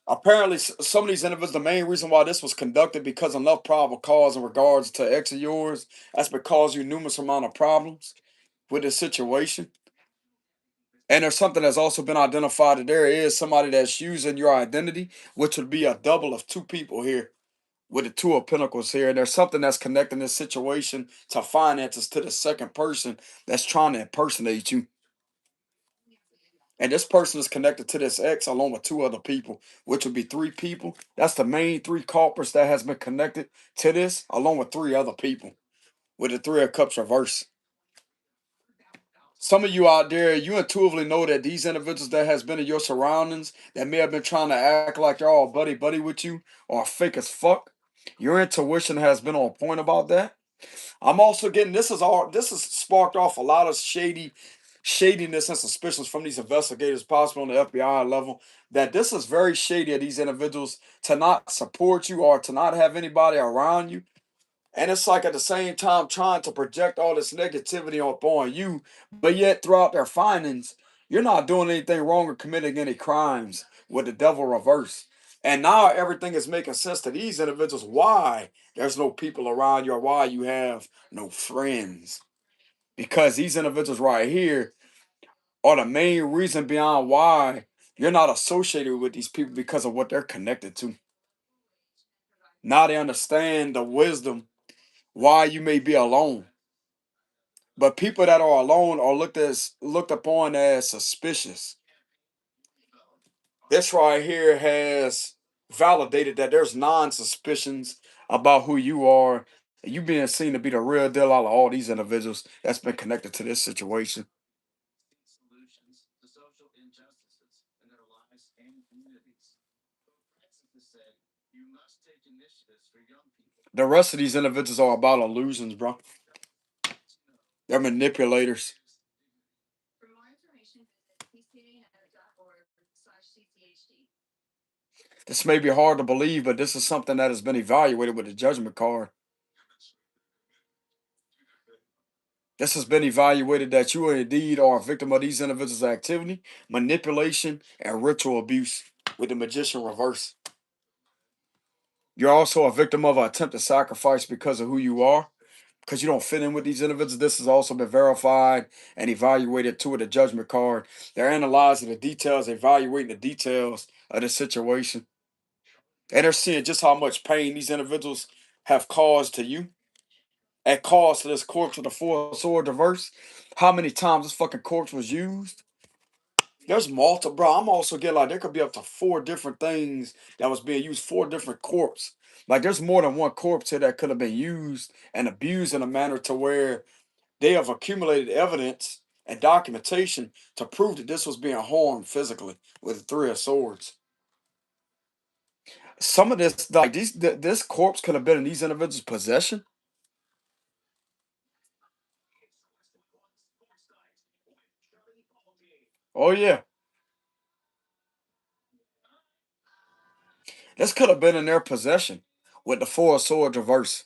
Apparently, some of these individuals, the main reason why this was conducted because enough probable cause in regards to ex of yours, that's because you numerous amount of problems with this situation. And there's something that's also been identified that there is somebody that's using your identity, which would be a double of two people here with the two of pentacles here. And there's something that's connecting this situation to finances to the second person that's trying to impersonate you. And this person is connected to this ex along with two other people, which would be three people. That's the main three culprits that has been connected to this, along with three other people, with the three of cups reverse. Some of you out there, you intuitively know that these individuals that has been in your surroundings that may have been trying to act like they're all buddy buddy with you or fake as fuck. Your intuition has been on point about that. I'm also getting this has sparked off a lot of shadiness and suspicions from these investigators, possibly on the FBI level, that this is very shady of these individuals to not support you or to not have anybody around you. And it's like at the same time trying to project all this negativity upon you, but yet throughout their findings, you're not doing anything wrong or committing any crimes with the devil reverse. And now everything is making sense to these individuals why there's no people around you or why you have no friends. Because these individuals right here are the main reason beyond why you're not associated with these people because of what they're connected to. Now they understand the wisdom why you may be alone. But people that are alone are looked upon as suspicious. This right here has validated that there's non-suspicions about who you are. You being seen to be the real deal out of all these individuals that's been connected to this situation. The rest of these individuals are about illusions, bro. They're manipulators. This may be hard to believe, but this is something that has been evaluated with the judgment card. This has been evaluated that you are indeed are a victim of these individuals' activity, manipulation, and ritual abuse with the magician reverse. You're also a victim of an attempted sacrifice because of who you are, because you don't fit in with these individuals. This has also been verified and evaluated too with the judgment card. They're analyzing the details, evaluating the details of the situation. And they're seeing just how much pain these individuals have caused to you and caused to this corpse with the four sword reverse. How many times this fucking corpse was used. There's multiple, bro. I'm also getting like there could be up to four different things that was being used, four different corpse. Like there's more than one corpse here that could have been used and abused in a manner to where they have accumulated evidence and documentation to prove that this was being harmed physically with the three of swords. Some of this, like this corpse could have been in these individuals' possession. Oh yeah, this could have been in their possession with the four of swords reverse.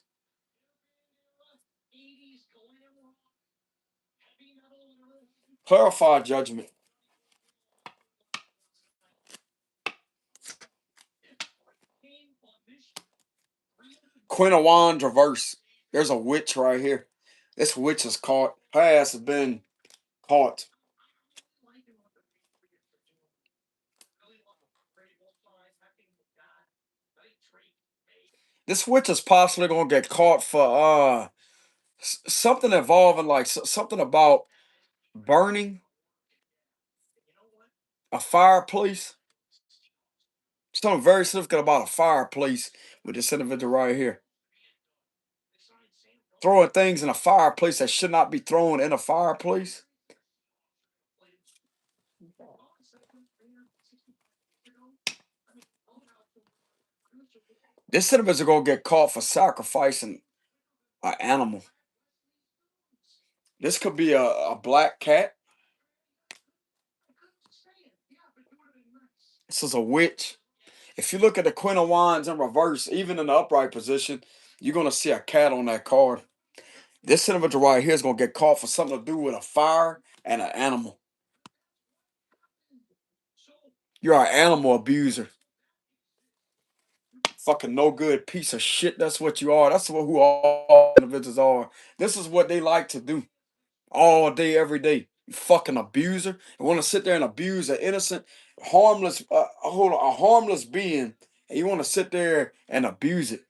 Clarify judgment. Queen of Wands reverse. There's a witch right here. This witch is caught. Her ass has been caught. This witch is possibly gonna get caught for something involving like something about burning a fireplace. Something very significant about a fireplace with this individual right here. Throwing things in a fireplace that should not be thrown in a fireplace. This individual gonna get caught for sacrificing an animal. This could be a black cat. This is a witch. If you look at the Queen of Wands in reverse, even in the upright position, you're gonna see a cat on that card. This individual right here is gonna get caught for something to do with a fire and an animal. You're an animal abuser. Fucking no good piece of shit. That's what you are. That's what who all individuals are. This is what they like to do all day, every day. You fucking abuser. You want to sit there and abuse an innocent, harmless, a harmless being, and you want to sit there and abuse it.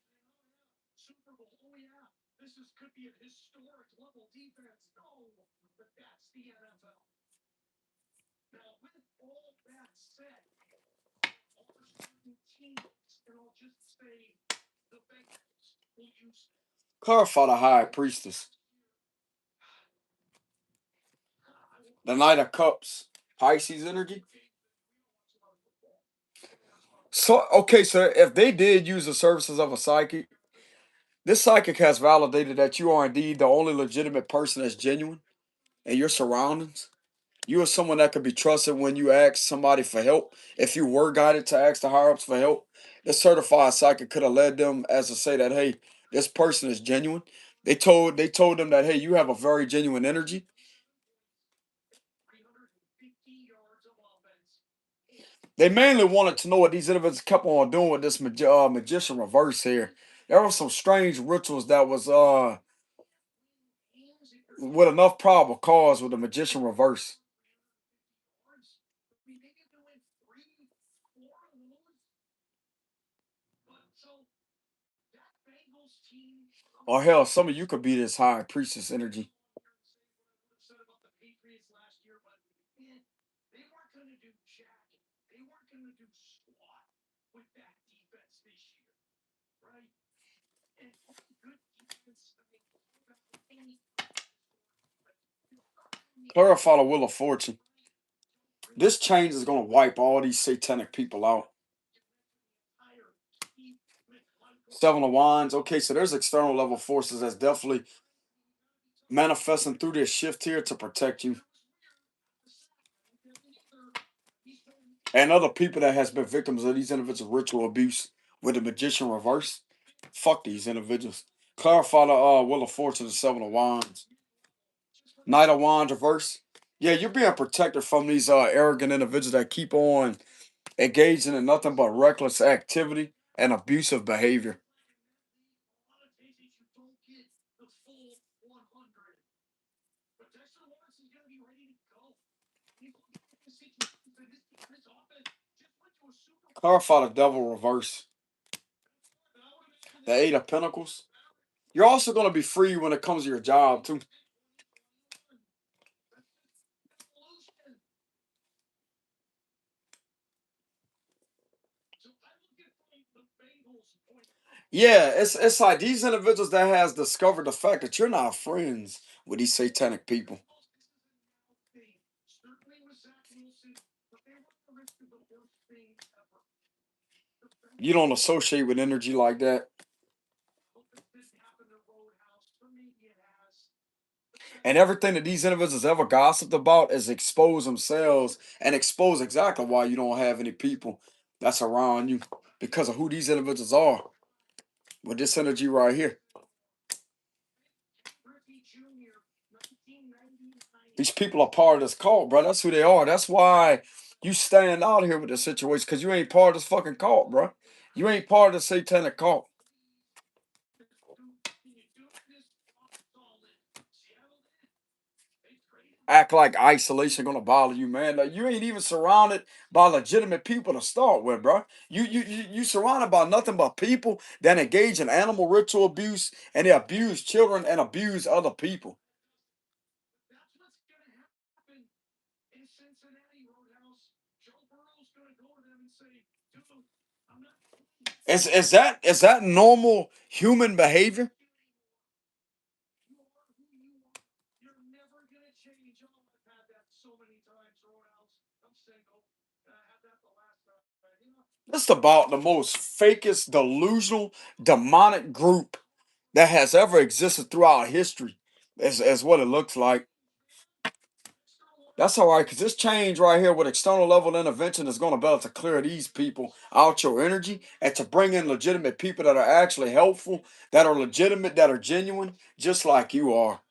Clarify the high priestess. The Knight of Cups. Pisces energy. So okay, so if they did use the services of a psychic, this psychic has validated that you are indeed the only legitimate person that's genuine in your surroundings. You are someone that could be trusted when you ask somebody for help. If you were guided to ask the higher ups for help, this certified psychic could have led them as to say that, hey, this person is genuine. They told them that, hey, you have a very genuine energy. They mainly wanted to know what these individuals kept on doing with this magician reverse here. There were some strange rituals that was with enough probable cause with the magician reverse. Or hell, some of you could be this high priestess energy. Clarify the wheel of fortune. This change is going to wipe all these satanic people out. Seven of Wands. Okay, so there's external level forces that's definitely manifesting through this shift here to protect you. And other people that has been victims of these individual ritual abuse with the magician reverse. Fuck these individuals. Clarify the wheel of fortune and seven of wands. Knight of wands reverse. Yeah, you're being protected from these arrogant individuals that keep on engaging in nothing but reckless activity and abusive behavior. Clarify the devil reverse. The eight of pentacles. You're also going to be free when it comes to your job too. Yeah, it's like these individuals that has discovered the fact that you're not friends with these satanic people. You don't associate with energy like that. And everything that these individuals ever gossiped about is expose themselves and expose exactly why you don't have any people that's around you because of who these individuals are with this energy right here. These people are part of this cult, bro. That's who they are. That's why you stand out here with the situation because you ain't part of this fucking cult, bro. You ain't part of the satanic cult. Act like isolation gonna bother you, man. Like you ain't even surrounded by legitimate people to start with, bro. You surrounded by nothing but people that engage in animal ritual abuse and they abuse children and abuse other people. Is that normal human behavior? This is about the most fakest, delusional, demonic group that has ever existed throughout history. As what it looks like. That's all right, because this change right here with external level intervention is going to be able to clear these people out your energy and to bring in legitimate people that are actually helpful, that are legitimate, that are genuine, just like you are.